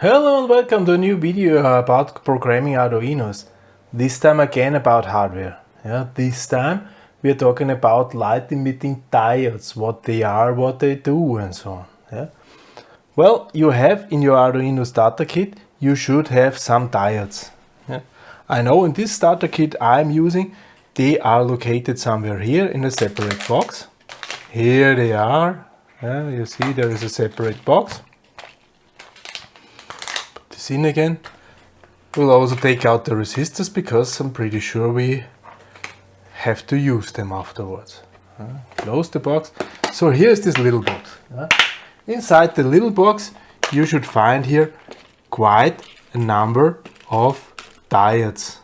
Hello and welcome to a new video about programming Arduinos. This time again about hardware. This time we are talking about light emitting diodes, what they are, what they do and so on. Well, you have in your Arduino starter kit, you should have some diodes. I know in this starter kit I'm using, they are located somewhere here in a separate box. Here they are. You see there is a separate box. In again. We'll also take out the resistors because I'm pretty sure we have to use them afterwards. Close the box. So here's this little box. Inside the little box you should find here quite a number of diodes.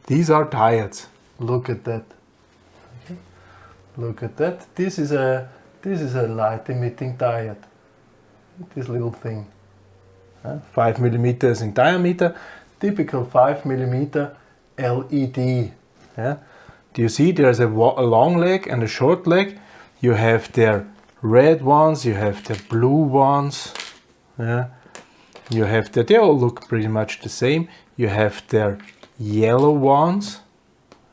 These are diodes. Look at that. Okay. Look at that. This is a light emitting diode. This little thing. 5 millimeters in diameter, typical 5 millimeter LED. Do you see there's a long leg and a short leg? You have their red ones, you have the blue ones. You have they all look pretty much the same. You have their yellow ones.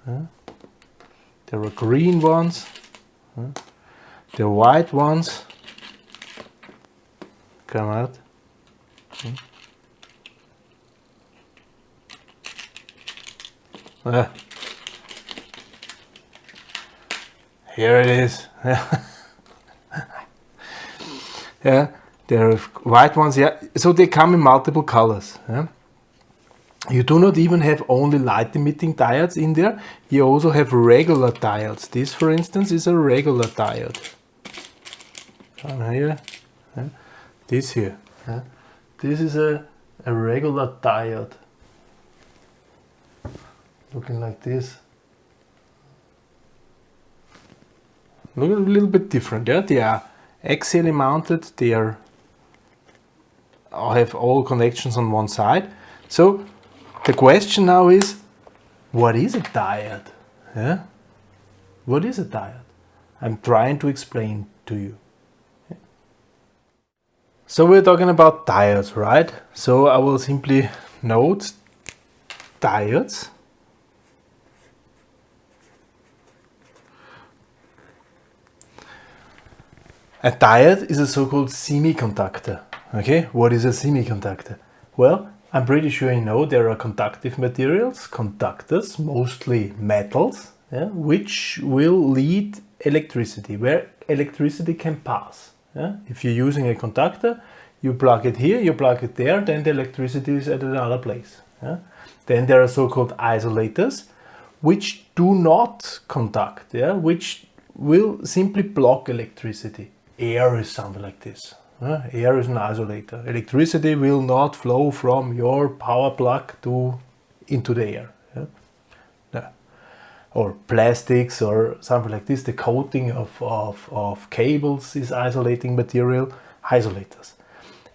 There are green ones. The white ones. Come out. Here it is. There are white ones. So they come in multiple colors. You do not even have only light emitting diodes in there. You also have regular diodes. This, for instance, is a regular diode. Come here. This here. This is a regular diode, looking like this. Look a little bit different. They are axially mounted. They have all connections on one side. So the question now is, what is a diode? What is a diode? I'm trying to explain to you. So we're talking about diodes, right? So I will simply note diodes. A diode is a so-called semiconductor. Okay, what is a semiconductor? Well, I'm pretty sure you know there are conductive materials, conductors, mostly metals, which will lead electricity, where electricity can pass. If you're using a conductor, you plug it here, you plug it there, then the electricity is at another place. Then there are so-called isolators, which do not conduct, which will simply block electricity. Air is something like this. Air is an isolator. Electricity will not flow from your power plug into the air. Or plastics or something like this. The coating of cables is isolating material, isolators.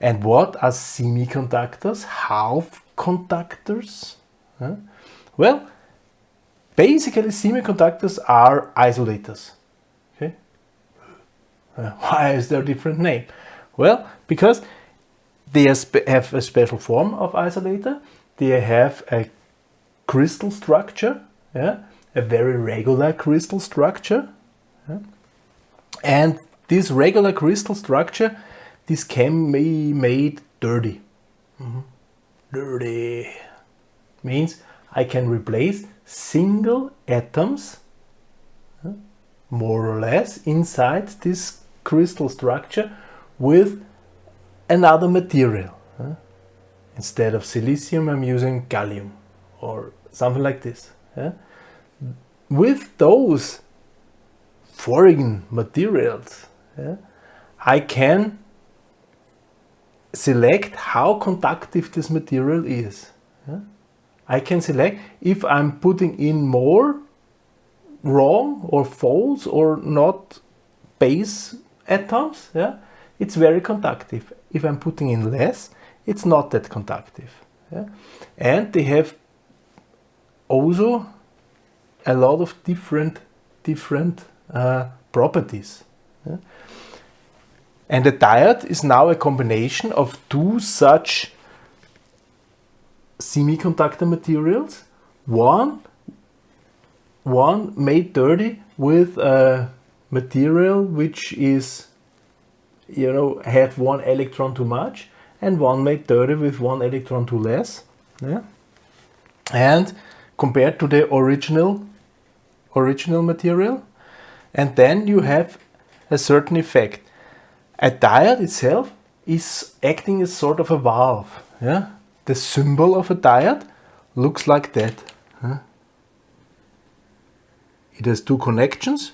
And what are semiconductors? Half conductors? Well, basically semiconductors are isolators. Okay? Why is there a different name? Well, because they have a special form of isolator. They have a crystal structure. A very regular crystal structure. And this regular crystal structure, this can be made dirty. Dirty means I can replace single atoms, more or less, inside this crystal structure with another material. Instead of silicium, I'm using gallium or something like this. With those foreign materials, I can select how conductive this material is. I can select if I'm putting in more wrong or false or not base atoms, it's very conductive. If I'm putting in less, it's not that conductive. And they have also a lot of different properties. And a diode is now a combination of two such semiconductor materials, one made dirty with a material which is, you know, have one electron too much, and one made dirty with one electron too less. Yeah? And compared to the original material, and then you have a certain effect. A diode itself is acting as sort of a valve. Yeah? The symbol of a diode looks like that. Huh? It has two connections,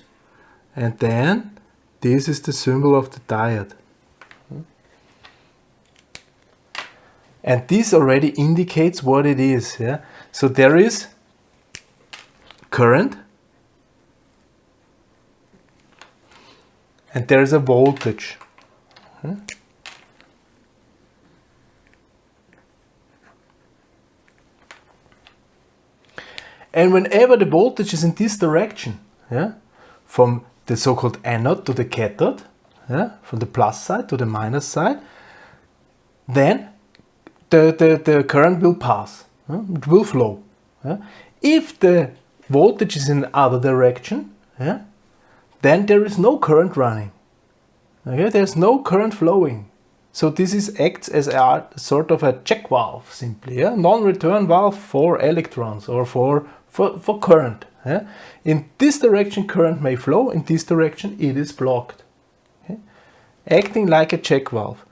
and then this is the symbol of the diode. And this already indicates what it is. Yeah? So there is current, and there is a voltage. And whenever the voltage is in this direction, yeah, from the so-called anode to the cathode, yeah, from the plus side to the minus side, then the current will pass, it will flow. Yeah. If the voltage is in the other direction, yeah, then there is no current running. Okay, there's no current flowing. So this acts as a sort of a check valve, simply, yeah? Non-return valve for electrons or for current. Yeah? In this direction current may flow, in this direction it is blocked. Okay? Acting like a check valve.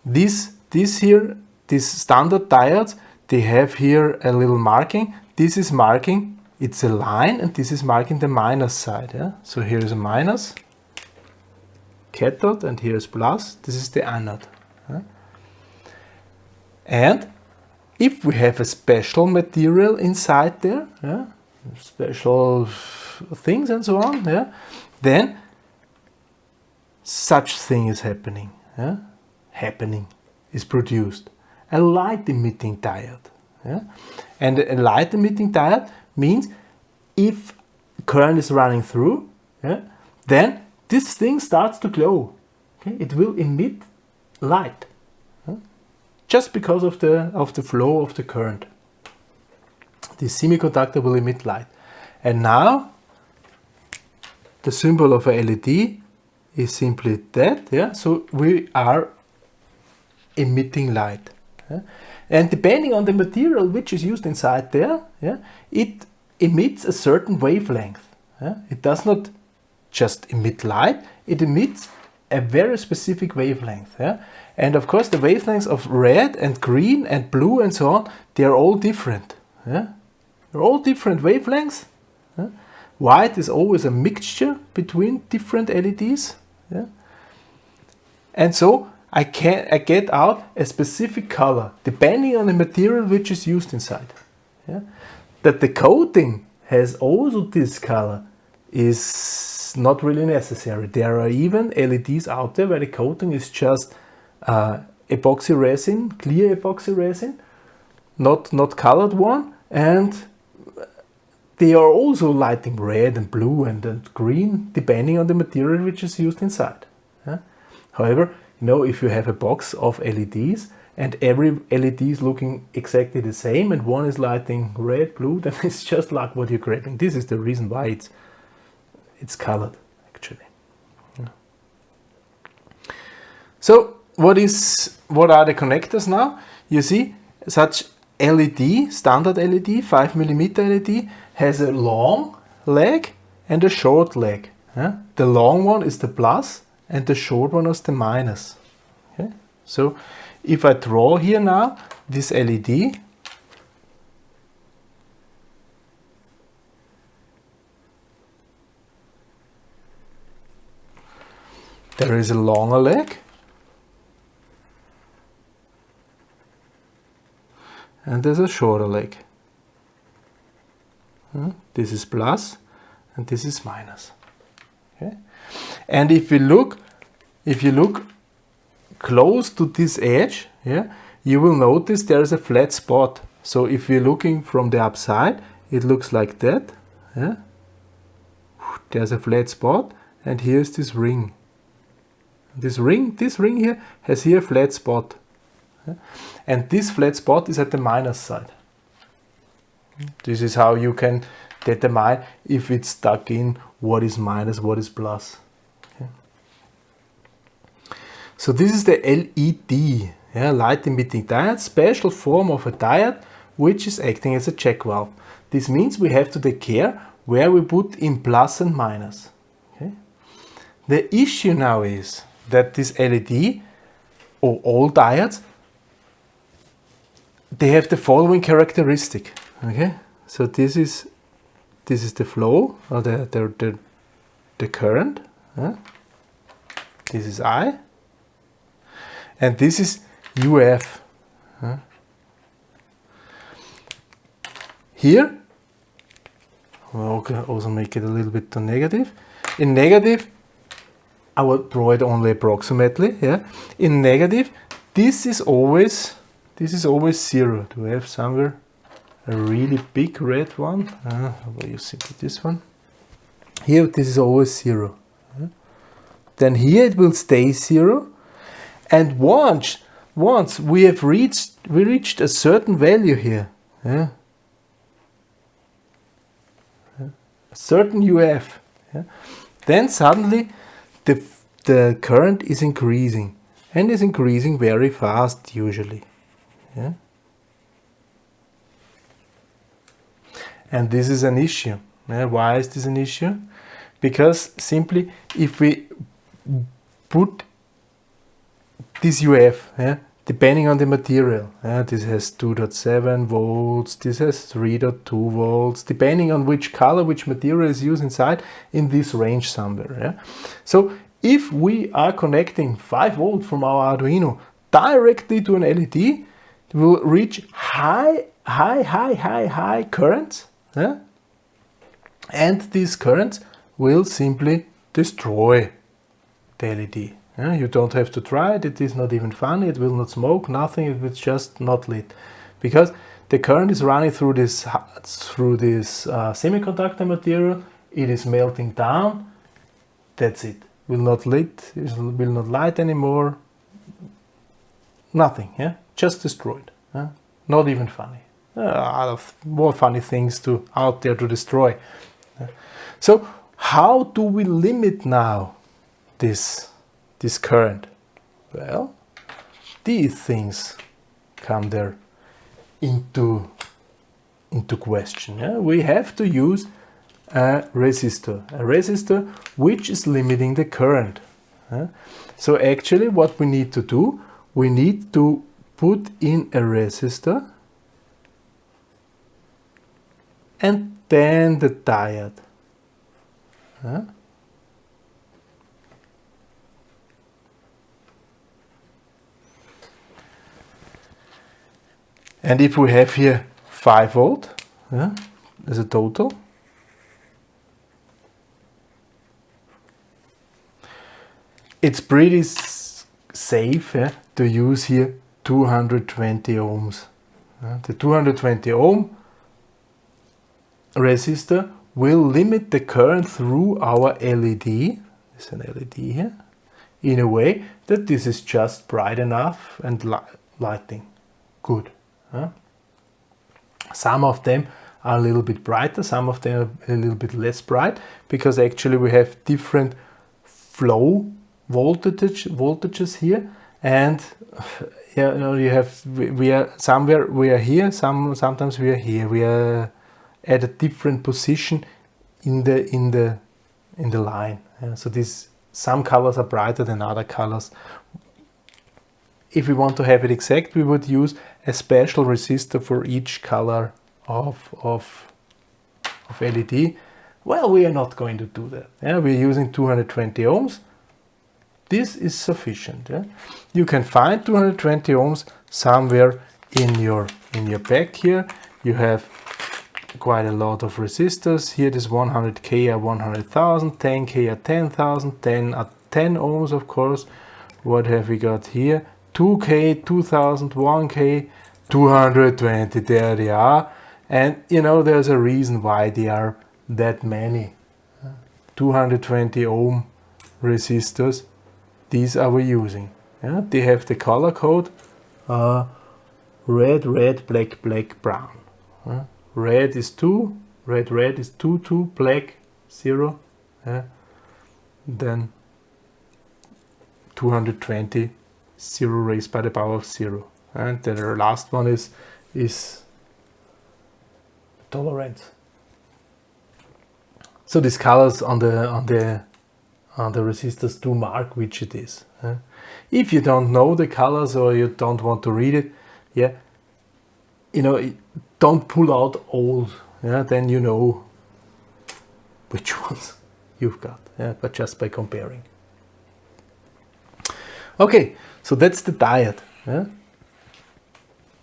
These standard diodes, they have here a little marking. This is marking, it's a line, and this is marking the minus side. Yeah? So here is a minus cathode, and here is plus. This is the anode. Yeah? And if we have a special material inside there, yeah, special things and so on, yeah, then such thing is happening. Yeah? Happening is produced. A light emitting diode. Yeah? And a light emitting diode means if current is running through, yeah, then this thing starts to glow. Okay? It will emit light, just because of the flow of the current. This semiconductor will emit light. And now the symbol of a LED is simply that. Yeah? So we are emitting light. Yeah? And depending on the material which is used inside there, yeah, it emits a certain wavelength. Yeah? It does not just emit light, it emits a very specific wavelength. Yeah? And of course the wavelengths of red and green and blue and so on, they are all different. Yeah? They're all different wavelengths. Yeah? White is always a mixture between different LEDs. Yeah? And so I get out a specific color depending on the material which is used inside. Yeah? That the coating has also this color is not really necessary. There are even LEDs out there where the coating is just epoxy resin, clear epoxy resin, not colored one, and they are also lighting red and blue and green depending on the material which is used inside. Yeah? However, you know, if you have a box of LEDs and every LED is looking exactly the same and one is lighting red, blue, then it's just like what you're grabbing. This is the reason why it's colored, actually. Yeah. So what are the connectors now? You see, such LED, standard LED, 5mm LED, has a long leg and a short leg. Yeah? The long one is the plus and the short one is the minus. Okay? So if I draw here now this LED, there is a longer leg and there's a shorter leg. This is plus and this is minus. Okay? And if you look close to this edge, yeah, you will notice there is a flat spot. So if you're looking from the upside, it looks like that. Yeah? There's a flat spot, and here's this ring. This ring here has here a flat spot. And this flat spot is at the minus side. This is how you can determine if it's stuck in what is minus, what is plus. Okay. So this is the LED, light emitting diode, special form of a diode which is acting as a check valve. This means we have to take care where we put in plus and minus. Okay. The issue now is that this LED or all diodes, they have the following characteristic. Okay, so this is the flow or the current. This is I, and this is UF. Here, we'll also make it a little bit to negative. In negative, I will draw it only approximately. In negative, this is always 0. Do we have somewhere a really big red one? Well, you see this one. Here, this is always 0. Then here it will stay 0. And once we have reached a certain value here, a certain UF, then suddenly the current is increasing, and is increasing very fast usually. And this is an issue. Why is this an issue? Because simply if we put this UF, depending on the material, this has 2.7 volts, this has 3.2 volts, depending on which color, which material is used inside, in this range somewhere. So if we are connecting 5 volts from our Arduino directly to an LED, it will reach high currents, and these currents will simply destroy the LED. You don't have to try it, it is not even funny, it will not smoke, nothing, it will just not lit. Because the current is running through this semiconductor material, it is melting down, that's it. Will not lit, it will not light anymore, nothing, just destroyed. Not even funny. More funny things out there to destroy. So how do we limit now this current? Well, these things come there into question. We have to use a resistor which is limiting the current. So actually what we need to do, we need to put in a resistor and then the diode. And if we have here 5 volt as a total, it's pretty safe to use here 220 ohms. The 220 ohm resistor will limit the current through our LED, there's an LED here, in a way that this is just bright enough and lighting good. Some of them are a little bit brighter, some of them are a little bit less bright, because actually we have different flow voltages here, and you have we are somewhere we are here, sometimes we are here, we are at a different position in the line. So some colors are brighter than other colors. If we want to have it exact, we would use a special resistor for each color of LED. Well, we are not going to do that. We're using 220 ohms. This is sufficient. You can find 220 ohms somewhere in your pack here. You have quite a lot of resistors. Here this 100k are 100,000, 10k are 10,000, 10 are 10 ohms, of course. What have we got here? 2k, 2000, 1k, 220, there they are. And there's a reason why they are that many. 220 ohm resistors, these are we using. They have the color code red, red, black, black, brown. Red is 2, red, red is 2, 2, black, 0. Then 220, 0 raised by the power of 0. And then the last one is tolerance. So these colors on the resistors do mark which it is. If you don't know the colors or you don't want to read it, don't pull out all. Then you know which ones you've got. But just by comparing. Okay, so that's the diode.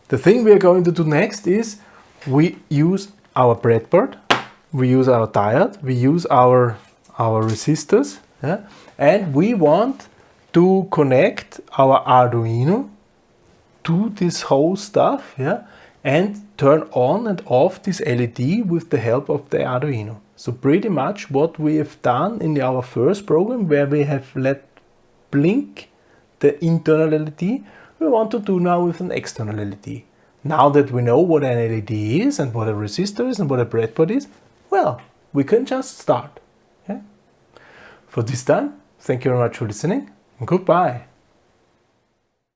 The thing we are going to do next is we use our breadboard, we use our diode, we use our resistors, and we want to connect our Arduino to this whole stuff, and turn on and off this LED with the help of the Arduino. So pretty much what we have done in our first program, where we have let blink the internal LED, we want to do now with an external LED. Now that we know what an LED is and what a resistor is and what a breadboard is, well, we can just start. For this time, thank you very much for listening, and goodbye.